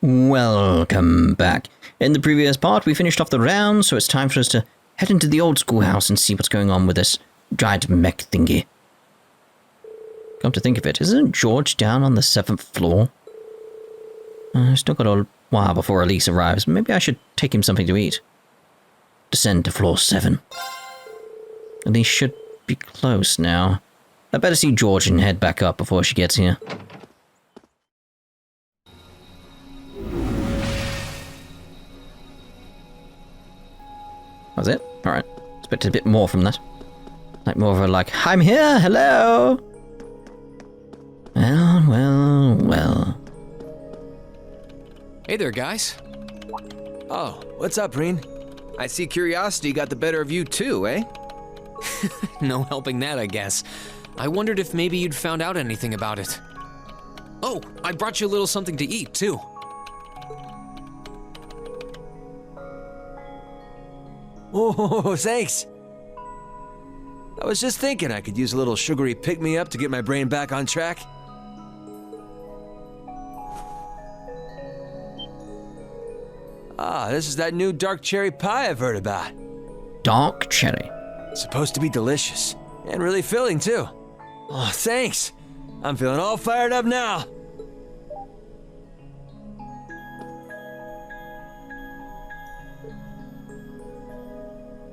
Welcome back. In the previous part, we finished off the round, so it's time for us to head into the old schoolhouse and see what's going on with this giant mech thingy. Come to think of it, isn't George down on the 7th floor? Still got a while before Elise arrives. Maybe I should take him something to eat. Descend to floor 7. Elise should be close now. I better see George and head back up before she gets here. That's it? Alright. Expected a bit more from that. Like more of a like, I'm here, hello! Well. Hey there, guys. Oh, what's up, Reen? I see curiosity got the better of you too, eh? No helping that, I guess. I wondered if maybe you'd found out anything about it. Oh, I brought you a little something to eat, too. Oh, thanks. I was just thinking I could use a little sugary pick-me-up to get my brain back on track. Ah, this is that new dark cherry pie I've heard about. Dark cherry. It's supposed to be delicious, and really filling too. Oh, thanks. I'm feeling all fired up now.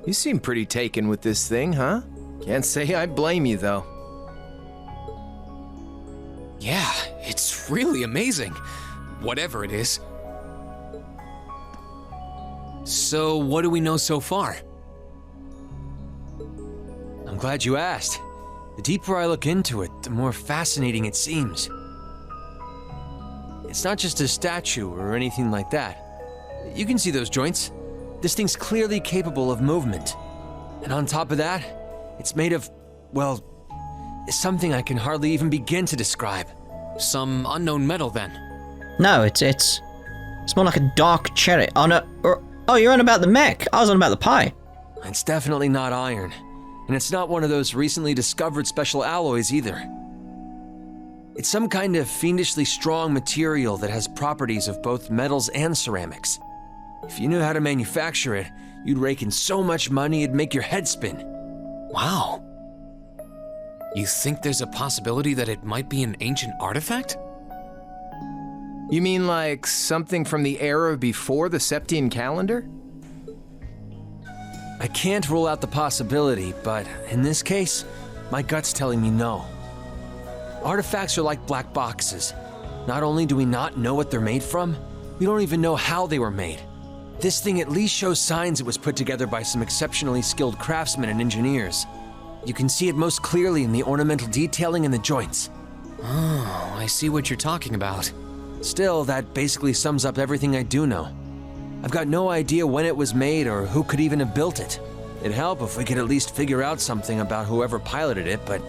You seem pretty taken with this thing, huh? Can't say I blame you, though. Yeah, it's really amazing. Whatever it is. So, what do we know so far? I'm glad you asked. The deeper I look into it, the more fascinating it seems. It's not just a statue or anything like that. You can see those joints. This thing's clearly capable of movement. And on top of that, it's made of, well, something I can hardly even begin to describe. Some unknown metal, then? No, it's more like a dark cherry. Oh no, oh, you're on about the mech. I was on about the pie. It's definitely not iron. And it's not one of those recently discovered special alloys either. It's some kind of fiendishly strong material that has properties of both metals and ceramics. If you knew how to manufacture it, you'd rake in so much money it'd make your head spin. Wow. You think there's a possibility that it might be an ancient artifact? You mean like something from the era before the Septian calendar? I can't rule out the possibility, but in this case, my gut's telling me no. Artifacts are like black boxes. Not only do we not know what they're made from, we don't even know how they were made. This thing at least shows signs it was put together by some exceptionally skilled craftsmen and engineers. You can see it most clearly in the ornamental detailing in the joints. Oh, I see what you're talking about. Still, that basically sums up everything I do know. I've got no idea when it was made or who could even have built it. It'd help if we could at least figure out something about whoever piloted it, but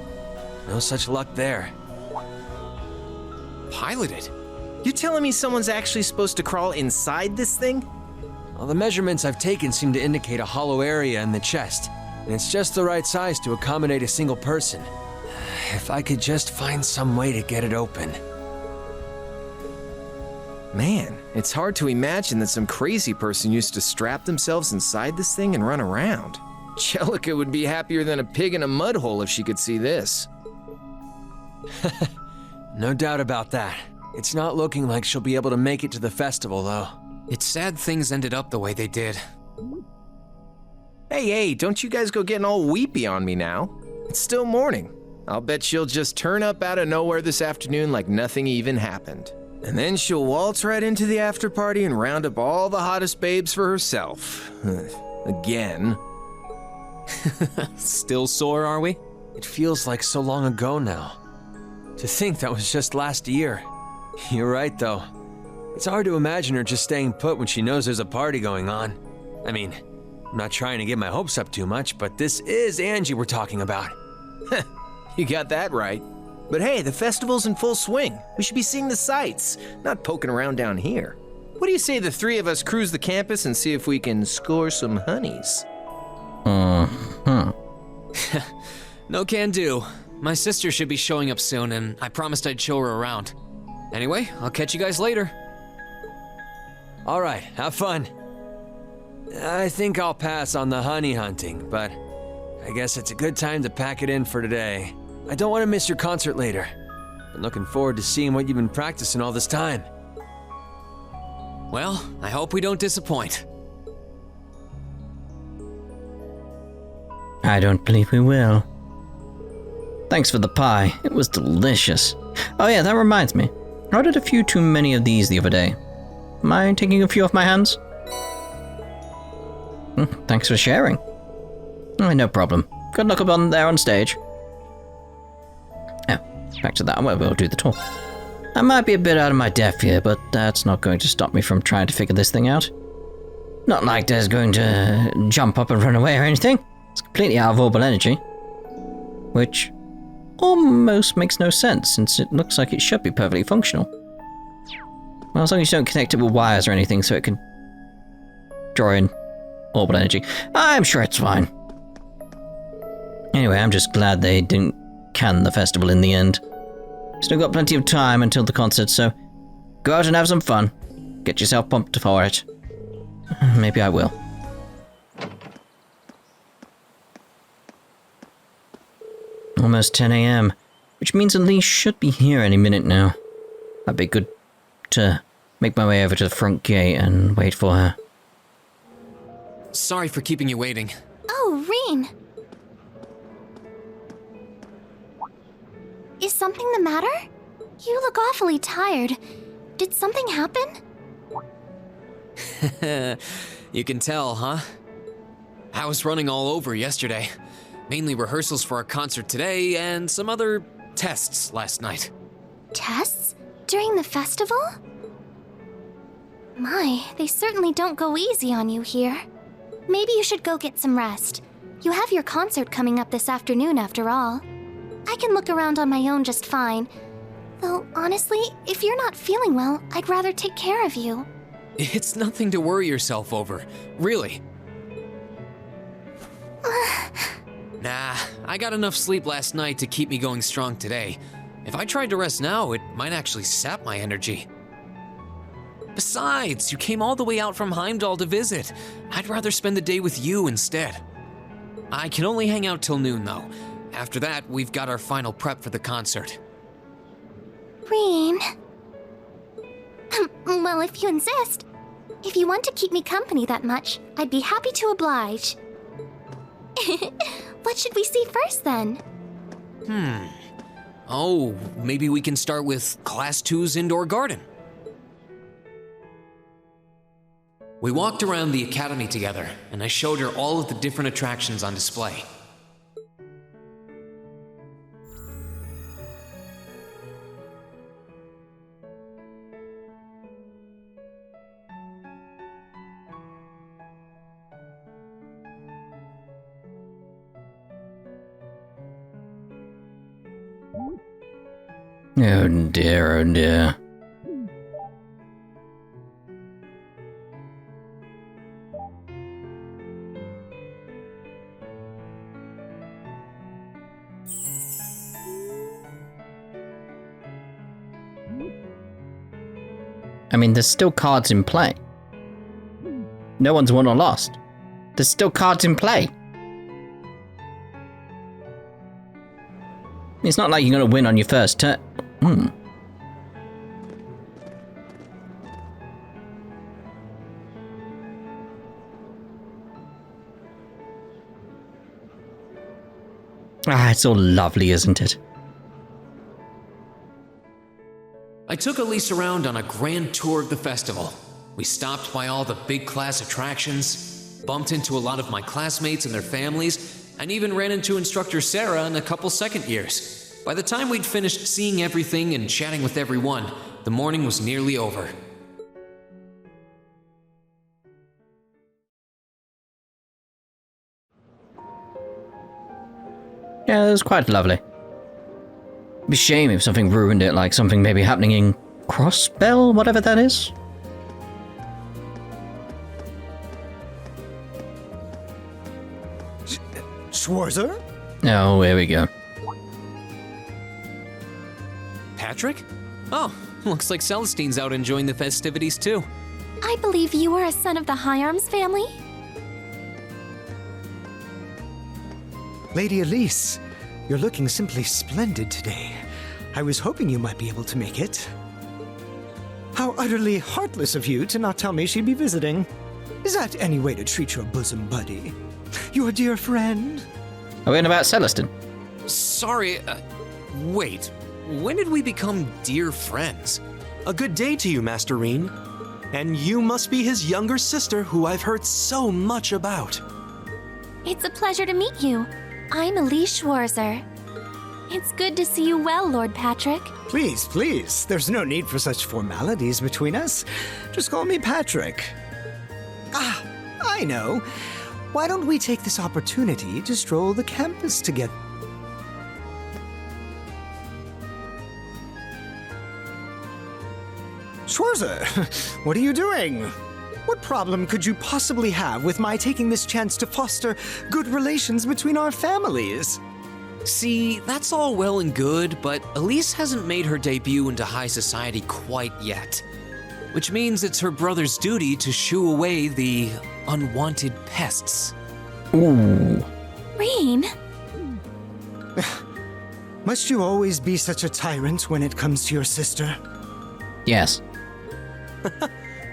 no such luck there. Piloted? You're telling me someone's actually supposed to crawl inside this thing? Well, the measurements I've taken seem to indicate a hollow area in the chest, and it's just the right size to accommodate a single person. If I could just find some way to get it open. Man, it's hard to imagine that some crazy person used to strap themselves inside this thing and run around. Jellica would be happier than a pig in a mud hole if she could see this. No doubt about that. It's not looking like she'll be able to make it to the festival, though. It's sad things ended up the way they did. Hey, don't you guys go getting all weepy on me now. It's still morning. I'll bet she'll just turn up out of nowhere this afternoon like nothing even happened. And then she'll waltz right into the after party and round up all the hottest babes for herself. Again. Still sore, are we? It feels like so long ago now. To think that was just last year. You're right, though. It's hard to imagine her just staying put when she knows there's a party going on. I mean, I'm not trying to get my hopes up too much, but this is Angie we're talking about. You got that right. But hey, the festival's in full swing. We should be seeing the sights, not poking around down here. What do you say the three of us cruise the campus and see if we can score some honeys? No can do. My sister should be showing up soon, and I promised I'd show her around. Anyway, I'll catch you guys later. All right, have fun. I think I'll pass on the honey hunting, but I guess it's a good time to pack it in for today. I don't want to miss your concert later. I'm looking forward to seeing what you've been practicing all this time. Well, I hope we don't disappoint. I don't believe we will. Thanks for the pie. It was delicious. Oh yeah, that reminds me. I ordered a few too many of these the other day. Mind taking a few off my hands? Thanks for sharing. No problem. Good luck up on there on stage. Oh, back to that. We'll do the tour. I might be a bit out of my depth here, but that's not going to stop me from trying to figure this thing out. Not like there's going to jump up and run away or anything. It's completely out of orbital energy. Which almost makes no sense, since it looks like it should be perfectly functional. Well, as long as you don't connect it with wires or anything so it can draw in orbital energy. I'm sure it's fine. Anyway, I'm just glad they didn't can the festival in the end. Still got plenty of time until the concert, so go out and have some fun. Get yourself pumped for it. Maybe I will. Almost 10 a.m., which means Elise should be here any minute now. That'd be good to make my way over to the front gate and wait for her. Sorry for keeping you waiting. Oh, Reen! Is something the matter? You look awfully tired. Did something happen? You can tell, huh? I was running all over yesterday. Mainly rehearsals for our concert today and some other tests last night. Tests? During the festival? My, they certainly don't go easy on you here. Maybe you should go get some rest. You have your concert coming up this afternoon after all. I can look around on my own just fine. Though, honestly, if you're not feeling well, I'd rather take care of you. It's nothing to worry yourself over, really. Nah, I got enough sleep last night to keep me going strong today. If I tried to rest now, it might actually sap my energy. Besides, you came all the way out from Heimdall to visit. I'd rather spend the day with you instead. I can only hang out till noon, though. After that, we've got our final prep for the concert. Reen. Well, if you insist. If you want to keep me company that much, I'd be happy to oblige. What should we see first, then? Oh, maybe we can start with Class II's indoor garden. We walked around the academy together, and I showed her all of the different attractions on display. Oh dear, oh dear. I mean, there's still cards in play. No one's won or lost. There's still cards in play. It's not like you're going to win on your first turn. Ah, it's all lovely, isn't it? I took Elise around on a grand tour of the festival. We stopped by all the big class attractions, bumped into a lot of my classmates and their families, and even ran into instructor Sarah and a couple second years. By the time we'd finished seeing everything and chatting with everyone, the morning was nearly over. Yeah, it was quite lovely. It'd be a shame if something ruined it, like something maybe happening in Crossbell, whatever that is. Schwarzer? Oh, here we go. Patrick? Oh, looks like Celestine's out enjoying the festivities too. I believe you are a son of the High Arms family? Lady Elise, you're looking simply splendid today. I was hoping you might be able to make it. How utterly heartless of you to not tell me she'd be visiting. Is that any way to treat your bosom buddy? Your dear friend? Are we in about Celestin? Sorry, wait. When did we become dear friends? A good day to you, Master Reen. And you must be his younger sister who I've heard so much about. It's a pleasure to meet you. I'm Elise Schwarzer. It's good to see you well, Lord Patrick. Please, please. There's no need for such formalities between us. Just call me Patrick. Ah, I know. Why don't we take this opportunity to stroll the campus together? Schwarzer, what are you doing? What problem could you possibly have with my taking this chance to foster good relations between our families? See, that's all well and good, but Elise hasn't made her debut into high society quite yet. Which means it's her brother's duty to shoo away the unwanted pests. Ooh. Reen, Must you always be such a tyrant when it comes to your sister? Yes.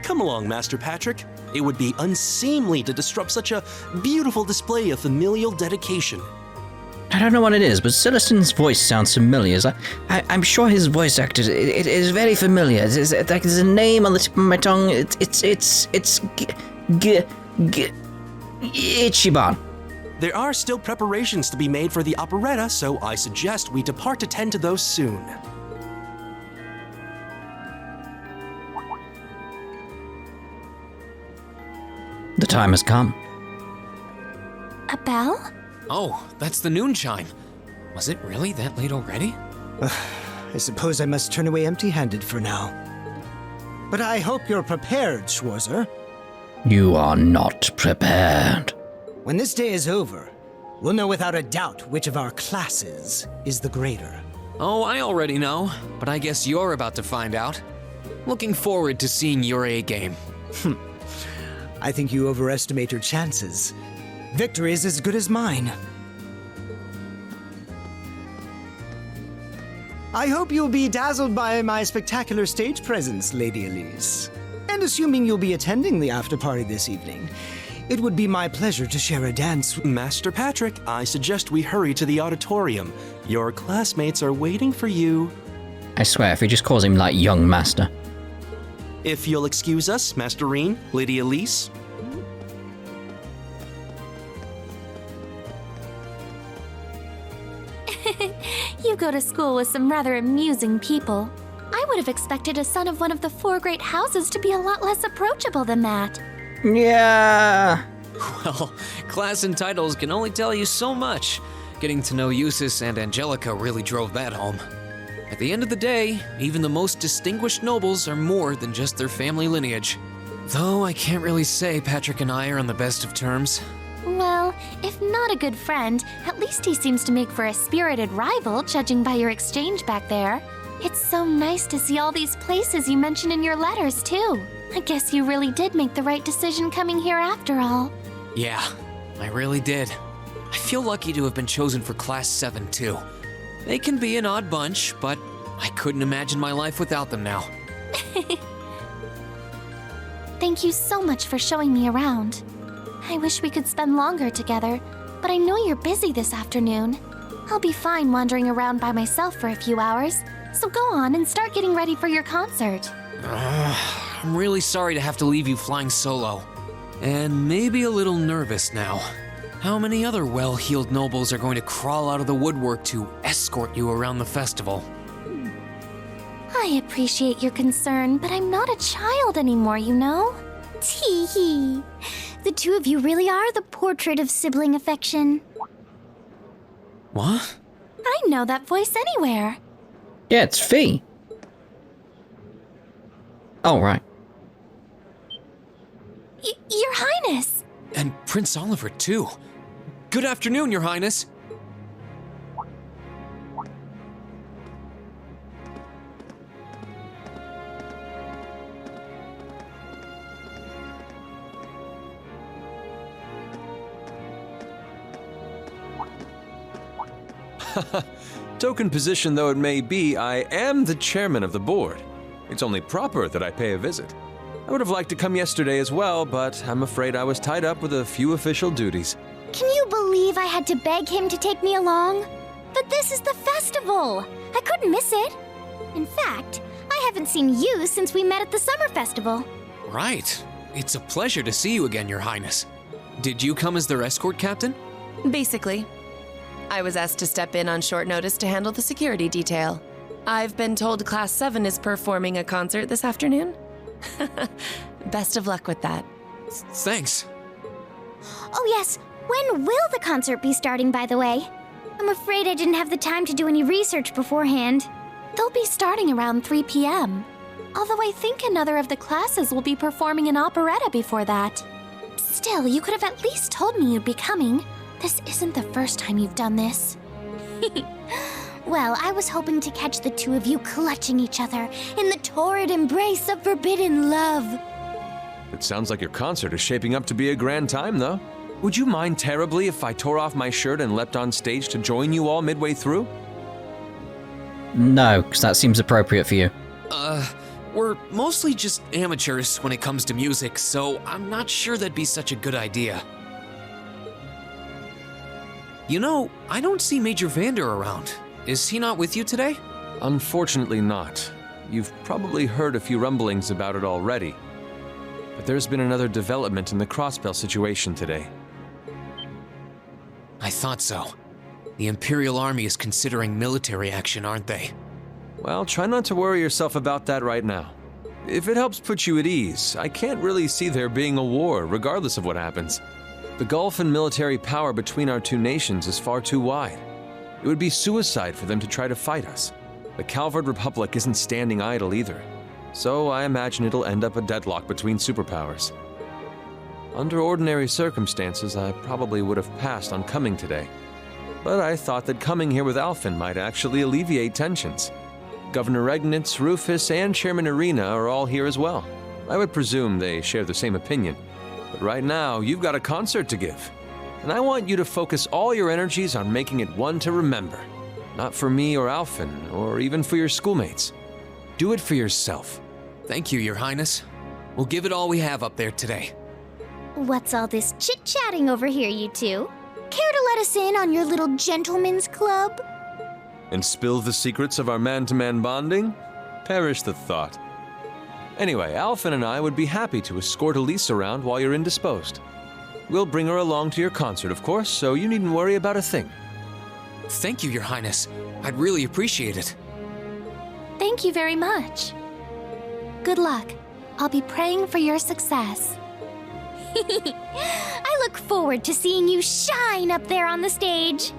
Come along, Master Patrick. It would be unseemly to disrupt such a beautiful display of familial dedication. I don't know what it is, but Celestin's voice sounds familiar. I'm sure his voice actor, it is very familiar. It's like there's a name on the tip of my tongue. It's Ichiban. There are still preparations to be made for the operetta, so I suggest we depart to tend to those soon. The time has come. a bell? Oh, that's the noon chime. Was it really that late already? I suppose I must turn away empty-handed for now. But I hope you're prepared, Schwarzer. You are not prepared. When this day is over, we'll know without a doubt which of our classes is the greater. Oh, I already know, but I guess you're about to find out. Looking forward to seeing your A game. I think you overestimate your chances. Victory is as good as mine. I hope you'll be dazzled by my spectacular stage presence, Lady Elise. And assuming you'll be attending the after-party this evening, it would be my pleasure to share a dance. Master Patrick, I suggest we hurry to the auditorium. Your classmates are waiting for you. I swear, if he just calls him, like, young master. If you'll excuse us, Master Reen, Lady Elise. You go to school with some rather amusing people. I would have expected a son of one of the four great houses to be a lot less approachable than that. Yeah. Well, class and titles can only tell you so much. Getting to know Eustace and Angelica really drove that home. At the end of the day, even the most distinguished nobles are more than just their family lineage. Though I can't really say Patrick and I are on the best of terms. Well, if not a good friend, at least he seems to make for a spirited rival, judging by your exchange back there. It's so nice to see all these places you mentioned in your letters, too. I guess you really did make the right decision coming here after all. Yeah, I really did. I feel lucky to have been chosen for Class VII, too. They can be an odd bunch, but I couldn't imagine my life without them now. Thank you so much for showing me around. I wish we could spend longer together, but I know you're busy this afternoon. I'll be fine wandering around by myself for a few hours, so go on and start getting ready for your concert. I'm really sorry to have to leave you flying solo. And maybe a little nervous now. How many other well-heeled nobles are going to crawl out of the woodwork to escort you around the festival? I appreciate your concern, but I'm not a child anymore, you know? Tee-hee. The two of you really are the portrait of sibling affection. What? I know that voice anywhere. Yeah, it's Fee. Oh, right. Your Highness! And Prince Oliver, too. Good afternoon, Your Highness. Token position though it may be, I am the chairman of the board. It's only proper that I pay a visit. I would have liked to come yesterday as well, but I'm afraid I was tied up with a few official duties. Can you believe I had to beg him to take me along? But this is the festival! I couldn't miss it. In fact, I haven't seen you since we met at the summer festival. Right. It's a pleasure to see you again, Your Highness. Did you come as their escort captain? Basically. I was asked to step in on short notice to handle the security detail. I've been told Class 7 is performing a concert this afternoon. Best of luck with that. Thanks. Oh yes, when will the concert be starting, by the way? I'm afraid I didn't have the time to do any research beforehand. They'll be starting around 3 p.m. Although I think another of the classes will be performing an operetta before that. Still, you could have at least told me you'd be coming. This isn't the first time you've done this. Well, I was hoping to catch the two of you clutching each other in the torrid embrace of forbidden love. It sounds like your concert is shaping up to be a grand time, though. Would you mind terribly if I tore off my shirt and leapt on stage to join you all midway through? No, because that seems appropriate for you. We're mostly just amateurs when it comes to music, so I'm not sure that'd be such a good idea. You know, I don't see Major Vander around. Is he not with you today? Unfortunately not. You've probably heard a few rumblings about it already. But there's been another development in the Crossbell situation today. I thought so. The Imperial Army is considering military action, aren't they? Well, try not to worry yourself about that right now. If it helps put you at ease, I can't really see there being a war, regardless of what happens. The gulf in military power between our two nations is far too wide. It would be suicide for them to try to fight us. The Calvard Republic isn't standing idle either, so I imagine it'll end up a deadlock between superpowers. Under ordinary circumstances, I probably would have passed on coming today. But I thought that coming here with Alphen might actually alleviate tensions. Governor Regnitz, Rufus, and Chairman Arena are all here as well. I would presume they share the same opinion. But right now, you've got a concert to give. And I want you to focus all your energies on making it one to remember. Not for me or Alphen, or even for your schoolmates. Do it for yourself. Thank you, Your Highness. We'll give it all we have up there today. What's all this chit-chatting over here, you two? Care to let us in on your little gentleman's club? And spill the secrets of our man-to-man bonding? Perish the thought. Anyway, Alphen and I would be happy to escort Elise around while you're indisposed. We'll bring her along to your concert, of course, so you needn't worry about a thing. Thank you, Your Highness. I'd really appreciate it. Thank you very much. Good luck. I'll be praying for your success. I look forward to seeing you shine up there on the stage.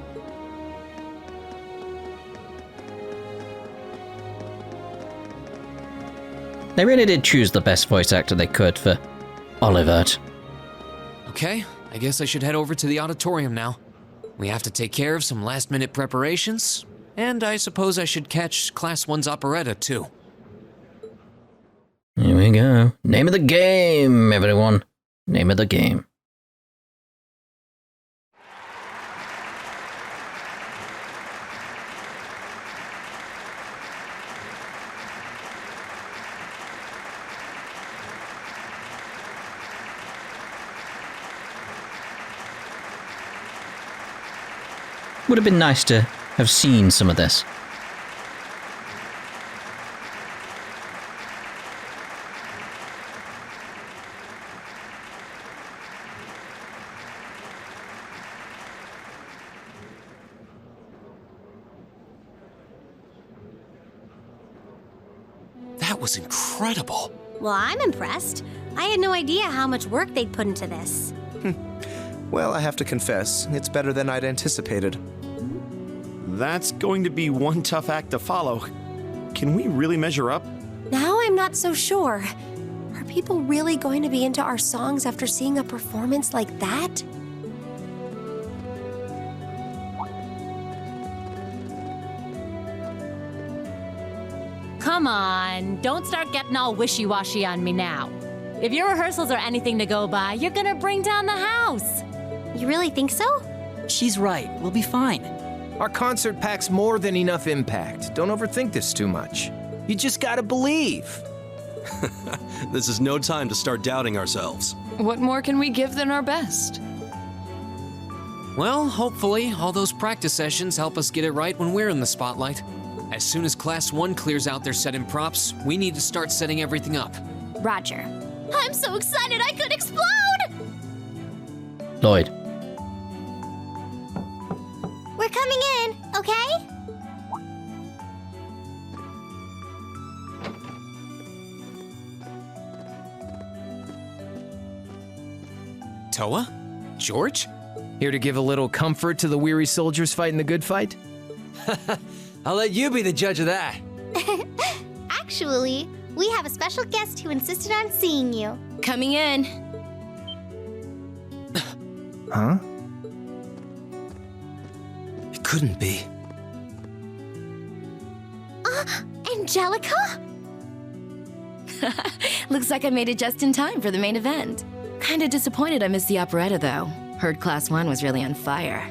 They really did choose the best voice actor they could for Olivert. Okay, I guess I should head over to the auditorium now. We have to take care of some last-minute preparations, and I suppose I should catch Class 1's operetta, too. Here we go. Name of the game, everyone. Name of the game. Would have been nice to have seen some of this. That was incredible. Well, I'm impressed. I had no idea how much work they'd put into this. Well, I have to confess, it's better than I'd anticipated. That's going to be one tough act to follow. Can we really measure up? Now I'm not so sure. Are people really going to be into our songs after seeing a performance like that? Come on, don't start getting all wishy-washy on me now. If your rehearsals are anything to go by, you're gonna bring down the house. You really think so? She's right. We'll be fine. Our concert packs more than enough impact. Don't overthink this too much. You just gotta believe. This is no time to start doubting ourselves. What more can we give than our best? Well, hopefully, all those practice sessions help us get it right when we're in the spotlight. As soon as Class 1 clears out their set and props, we need to start setting everything up. Roger. I'm so excited I could explode! Lloyd. We're coming in, okay? Toa? George? Here to give a little comfort to the weary soldiers fighting the good fight? I'll let you be the judge of that. Actually, we have a special guest who insisted on seeing you. Coming in. Huh? It couldn't be. Angelica? Looks like I made it just in time for the main event. Kinda disappointed I missed the operetta, though. Heard Class 1 was really on fire.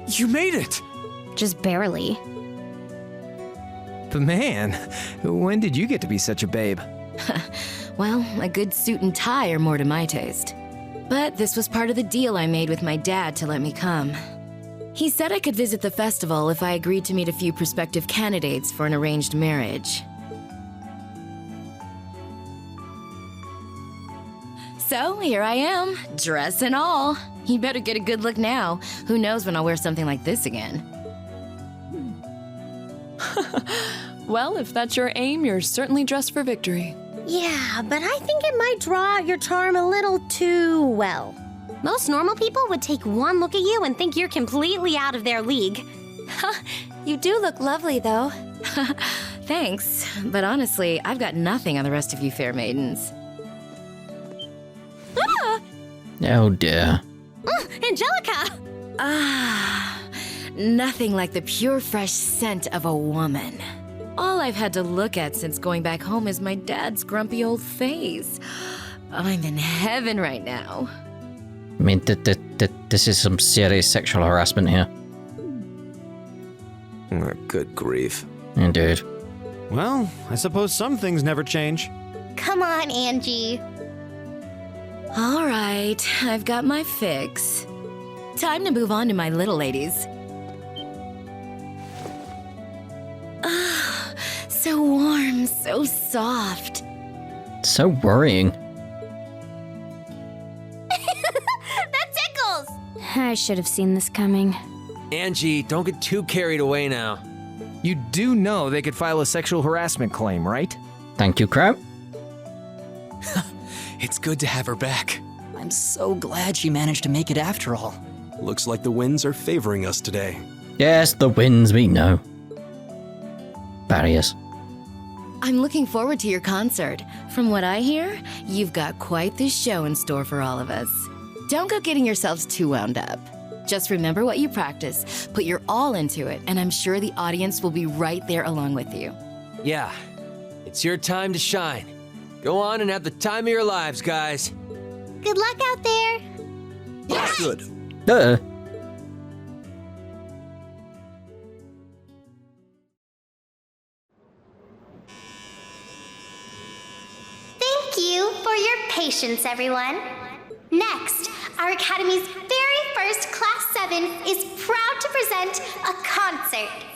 You made it! Just barely. But man, when did you get to be such a babe? Well, a good suit and tie are more to my taste. But this was part of the deal I made with my dad to let me come. He said I could visit the festival if I agreed to meet a few prospective candidates for an arranged marriage. So here I am, dress and all. You better get a good look now. Who knows when I'll wear something like this again. Well, if that's your aim, you're certainly dressed for victory. Yeah, but I think it might draw out your charm a little too well. Most normal people would take one look at you and think you're completely out of their league. You do look lovely, though. Thanks, but honestly, I've got nothing on the rest of you fair maidens. Oh dear. Angelica! Nothing like the pure fresh scent of a woman. All I've had to look at since going back home is my dad's grumpy old face. I'm in heaven right now. I mean, this is some serious sexual harassment here. Oh, good grief. Indeed. Well, I suppose some things never change. Come on, Angie. All right, I've got my fix. Time to move on to my little ladies. Ah, so warm, so soft. So worrying. That tickles! I should have seen this coming. Angie, don't get too carried away now. You do know they could file a sexual harassment claim, right? Thank you, Crow. It's good to have her back. I'm so glad she managed to make it after all. Looks like the winds are favoring us today. Yes, the winds, we know. Barriers. I'm looking forward to your concert. From what I hear, you've got quite the show in store for all of us. Don't go getting yourselves too wound up. Just remember what you practice, put your all into it, and I'm sure the audience will be right there along with you. Yeah, it's your time to shine. Go on and have the time of your lives, guys. Good luck out there. That's good. Thank you for your patience, everyone. Next, our Academy's very first Class 7 is proud to present a concert.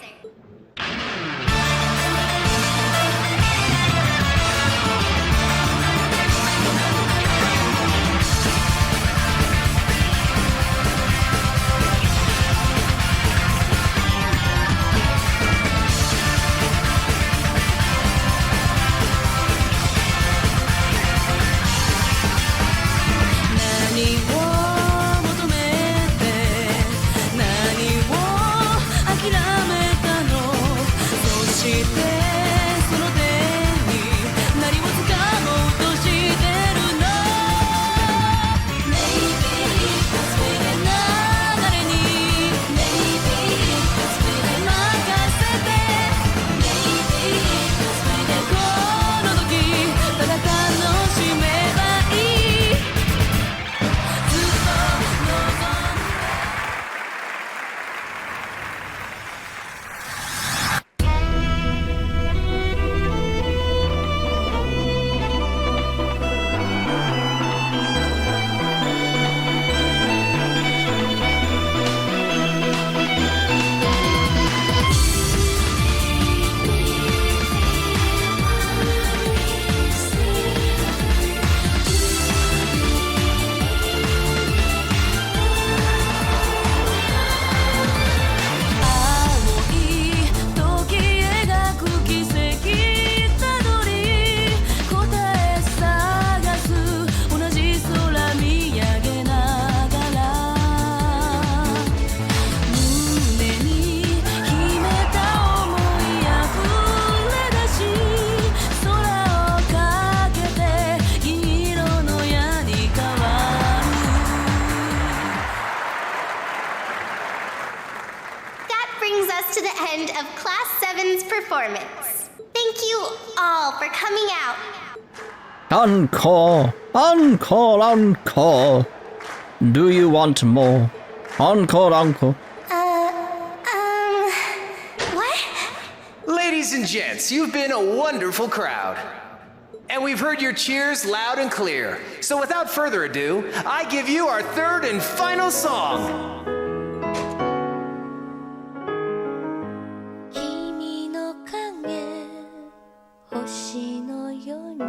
end of Class 7's performance. Thank you all for coming out. Encore! Encore! Encore! Do you want more? Encore! Encore! What? Ladies and gents, you've been a wonderful crowd. And we've heard your cheers loud and clear. So without further ado, I give you our third and final song. 君の影星のように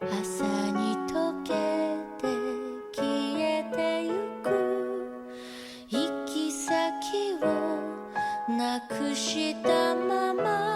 朝に溶けて消えてゆく行き先をなくしたまま